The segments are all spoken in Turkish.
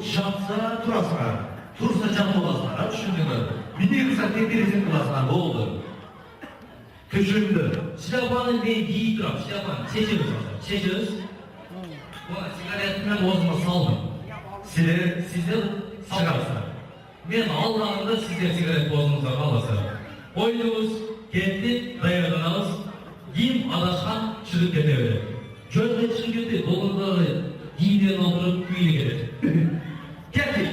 Şapsa turasına, tursa can olasına, düşündüğünü. Bir kısa tedbirizin kılasına ne oldu? Düşündü. Şlapanı ben giyip duram, şlapan, çeşiriz. Bana sigaretini bozma saldım. Size Çıkarsın. Ben Allah'ında sizler sigaret bozduğunuzda kalırsa. Oynumuz, kendi dayanağınız, giyim adaşkan çıkıp getebilir. Gözle çıkıp getir, dolunları giyimden oturup güyle gelir. Getir.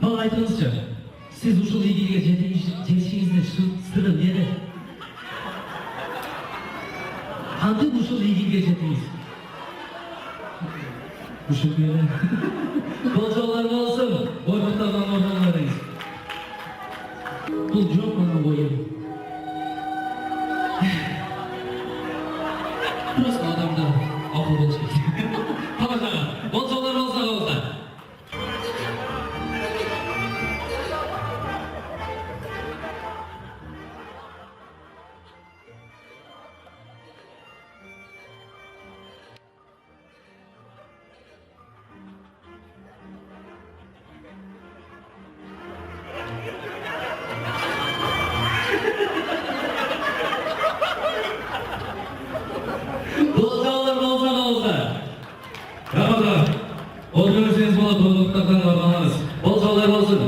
Bana aytыңызчы, siz ушул ийгиликке жетишиңиздин сыры неде? Кантип ушул ийгиликке жеттиңиз? Ушул менен. Болжолор болсун, бойготтогон ордоңордуңуз. Бул жок менен боюм. Просто адамдар акыл болуш керек. Тамаша, болжолор болсо болсо. Bolcalar olsa. Ramazan, organizasyon bola doluluklardan varmanız. Bolcalar olsun.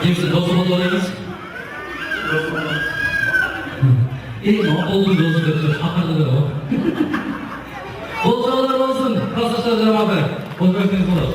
Kimsin? Dostum olmalıyız. İyi mi? Oldu dostu götürür. Hakarlıdır o. Bolcalar olsun. Kasışlar cevabı. Bozbekiniz olur.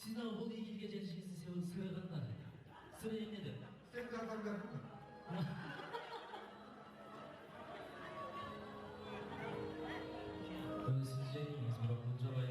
Sizden o ilgili gecenizi sıradanlar. Sıraya nedir? Sen zaten Sizce iyiyim. Sonra bunca